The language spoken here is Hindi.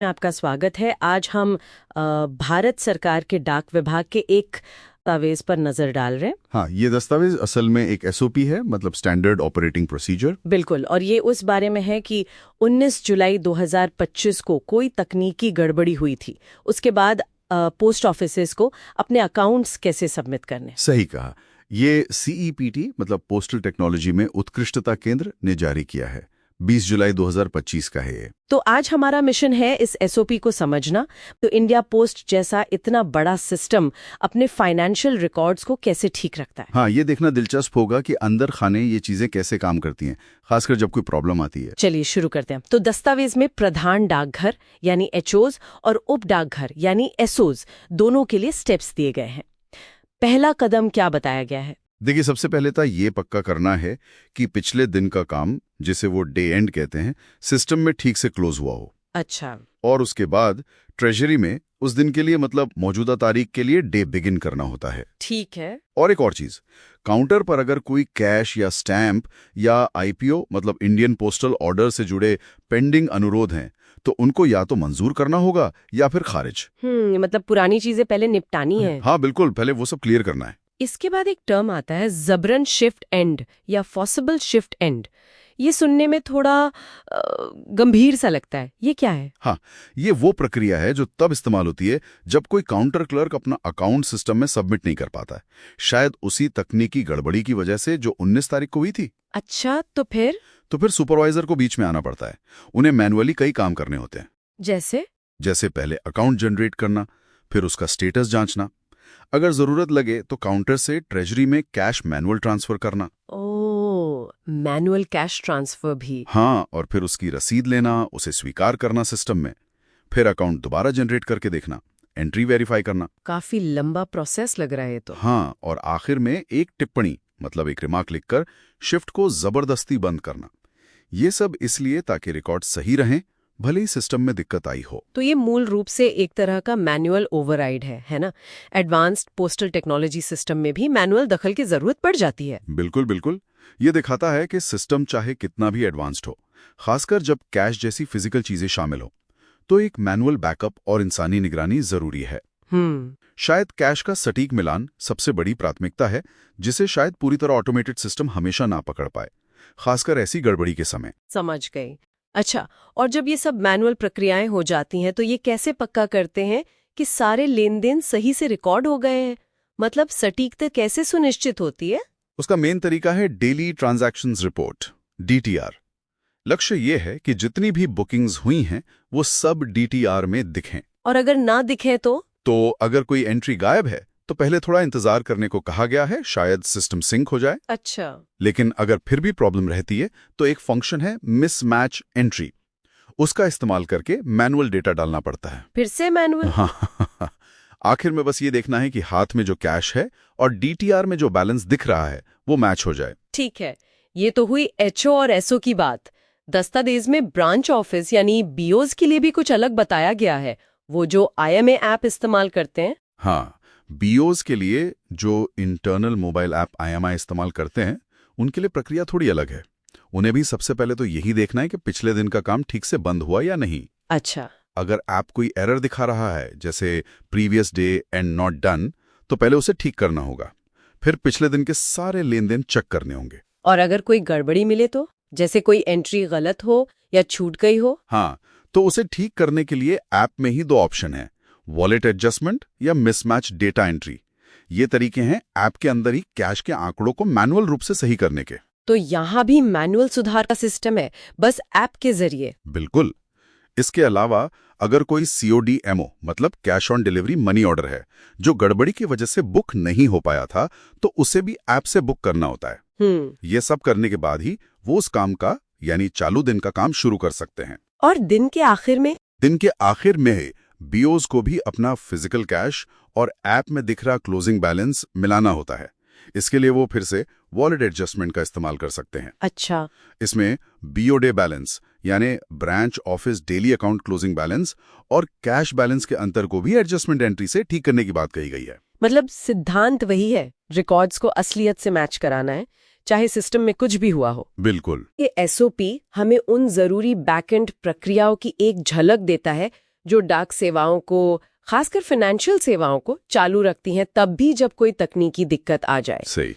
आपका स्वागत है। आज हम भारत सरकार के डाक विभाग के एक दस्तावेज पर नजर डाल रहे हैं। हाँ, ये दस्तावेज असल में एक एसओपी है, मतलब स्टैंडर्ड ऑपरेटिंग प्रोसीजर। बिल्कुल, और ये उस बारे में है कि 19 जुलाई 2025 को कोई तकनीकी गड़बड़ी हुई थी। उसके बाद पोस्ट ऑफिसेज को अपने अकाउंट्स कैसे सबमिट करने। सही कहा। ये सीईपीटी मतलब पोस्टल टेक्नोलॉजी में उत्कृष्टता केंद्र ने जारी किया है। 20 जुलाई 2025 का है ये। तो आज हमारा मिशन है इस एसओपी को समझना। तो इंडिया पोस्ट जैसा इतना बड़ा सिस्टम अपने फाइनेंशियल रिकॉर्ड्स को कैसे ठीक रखता है। हाँ, ये देखना दिलचस्प होगा कि अंदर खाने ये चीजें कैसे काम करती हैं, खासकर जब कोई प्रॉब्लम आती है। चलिए शुरू करते हैं। तो दस्तावेज में प्रधान डाकघर यानी एचओज और उप डाकघर यानी एसओज दोनों के लिए स्टेप्स दिए गए हैं। पहला कदम क्या बताया गया है? देखिए, सबसे पहले तो ये पक्का करना है कि पिछले दिन का काम, जिसे वो डे एंड कहते हैं, सिस्टम में ठीक से क्लोज हुआ हो। अच्छा। और उसके बाद ट्रेजरी में उस दिन के लिए मतलब मौजूदा तारीख के लिए डे बिगिन करना होता है। ठीक है। और एक और चीज, काउंटर पर अगर कोई कैश या स्टैंप या आईपीओ मतलब इंडियन पोस्टल ऑर्डर से जुड़े पेंडिंग अनुरोध हैं, तो उनको या तो मंजूर करना होगा या फिर खारिज। मतलब पुरानी चीजें पहले निपटानी है। हाँ बिल्कुल, पहले वो सब क्लियर करना है। इसके बाद एक टर्म आता है जबरन शिफ्ट एंड या फॉसिबल शिफ्ट एंड। ये सुनने में थोड़ा गंभीर सा लगता है, ये क्या है? हाँ, ये वो प्रक्रिया है जो तब इस्तेमाल होती है जब कोई काउंटर क्लर्क अपना अकाउंट सिस्टम में सबमिट नहीं कर पाता है, शायद उसी तकनीकी गड़बड़ी की वजह से जो 19 तारीख को हुई थी। अच्छा, तो फिर सुपरवाइजर को बीच में आना पड़ता है। उन्हें मैनुअली कई काम करने होते हैं। जैसे पहले अकाउंट जनरेट करना, फिर उसका स्टेटस जांचना, अगर जरूरत लगे तो काउंटर से ट्रेजरी में कैश मैनुअल ट्रांसफर करना। मैनुअल कैश ट्रांसफर भी। हाँ, और फिर उसकी रसीद लेना, उसे स्वीकार करना सिस्टम में, फिर अकाउंट दोबारा जनरेट करके देखना, एंट्री वेरीफाई करना। काफी लंबा प्रोसेस लग रहा है तो। हाँ, और आखिर में एक टिप्पणी मतलब एक रिमार्क लिखकर शिफ्ट को जबरदस्ती बंद करना। ये सब इसलिए ताकि रिकॉर्ड सही रहें, भले ही सिस्टम में दिक्कत आई हो। तो ये मूल रूप से एक तरह का मैनुअल ओवरराइड है ना? एडवांस्ड पोस्टल टेक्नोलॉजी सिस्टम में भी मैनुअल दखल की जरूरत पड़ जाती है। बिल्कुल बिल्कुल। ये दिखाता है कि सिस्टम चाहे कितना भी एडवांस्ड हो, खासकर जब कैश जैसी फिजिकल चीजें शामिल हो, तो एक मैनुअल बैकअप और इंसानी निगरानी जरूरी है। शायद कैश का सटीक मिलान सबसे बड़ी प्राथमिकता है, जिसे शायद पूरी तरह ऑटोमेटेड सिस्टम हमेशा ना पकड़ पाए, खासकर ऐसी गड़बड़ी के समय। समझ गई। अच्छा, और जब ये सब मैनुअल प्रक्रियाएं हो जाती हैं तो ये कैसे पक्का करते हैं कि सारे लेन देन सही से रिकॉर्ड हो गए हैं? मतलब सटीकता कैसे सुनिश्चित होती है? उसका मेन तरीका है डेली ट्रांजैक्शंस रिपोर्ट, डीटीआर। लक्ष्य ये है कि जितनी भी बुकिंग्स हुई हैं वो सब डीटीआर में दिखें। और अगर ना दिखे तो अगर कोई एंट्री गायब है तो पहले थोड़ा इंतजार करने को कहा गया है, शायद सिस्टम सिंक हो जाए। अच्छा। लेकिन अगर फिर भी प्रॉब्लम रहती है तो एक फंक्शन है मिसमैच एंट्री, उसका इस्तेमाल करके मैनुअल डेटा डालना पड़ता है। फिर से मैनुअल? हाँ। आखिर में बस ये देखना है कि हाथ में जो कैश है और डीटीआर में जो बैलेंस दिख रहा है वो मैच हो जाए। ठीक है, ये तो हुई एचओ और एसओ की बात। दस्तावेज में ब्रांच ऑफिस यानी बीओज के लिए भी कुछ अलग बताया गया है, वो जो आईएमए ऐप इस्तेमाल करते हैं। हाँ, बीओज के लिए जो इंटरनल मोबाइल ऐप आईएमआई इस्तेमाल करते हैं, उनके लिए प्रक्रिया थोड़ी अलग है। उन्हें भी सबसे पहले तो यही देखना है कि पिछले दिन का काम ठीक से बंद हुआ या नहीं। अच्छा। अगर ऐप कोई एरर दिखा रहा है, जैसे previous day and not done, तो पहले उसे ठीक करना होगा। फिर पिछले दिन के सारे लेन देन चेक करने होंगे। और अगर कोई गड़बड़ी मिले तो, जैसे कोई एंट्री गलत हो या छूट गई हो? हाँ, तो उसे ठीक करने के लिए ऐप में ही दो ऑप्शन है, वॉलेट एडजस्टमेंट या मिसमैच डेटा एंट्री। ये तरीके हैं ऐप के अंदर ही कैश के आंकड़ों को मैनुअल रूप से सही करने के। तो यहाँ भी मैनुअल सुधार का सिस्टम है, बस ऐप के जरिए? बिल्कुल। इसके अलावा अगर कोई CODMO मतलब cash on delivery money order है जो गड़बड़ी की वजह से बुक नहीं हो पाया था, तो उसे भी ऐप से बुक करना होता है। ये सब करने के बाद ही वो उस काम का यानी चालू दिन का काम शुरू कर सकते हैं। और दिन के आखिर में बीओज को भी अपना फिजिकल कैश और ऐप में दिख रहा क्लोजिंग बैलेंस मिलाना होता है। इसके लिए वो फिर से वॉलेट एडजस्टमेंट का इस्तेमाल कर सकते हैं। अच्छा। इसमें बीओ डे बैलेंस यानी branch office daily account closing balance और कैश बैलेंस के अंतर को भी एडजस्टमेंट एंट्री से ठीक करने की बात कही गई है। मतलब सिद्धांत वही है, रिकॉर्ड्स को असलियत से मैच कराना है, चाहे सिस्टम में कुछ भी हुआ हो। बिल्कुल। ये एसओपी हमें उन जरूरी बैकएंड प्रक्रियाओं की एक झलक देता है जो डाक सेवाओं को, खासकर फाइनेंशियल सेवाओं को चालू रखती हैं, तब भी जब कोई तकनीकी दिक्कत आ जाए। सही।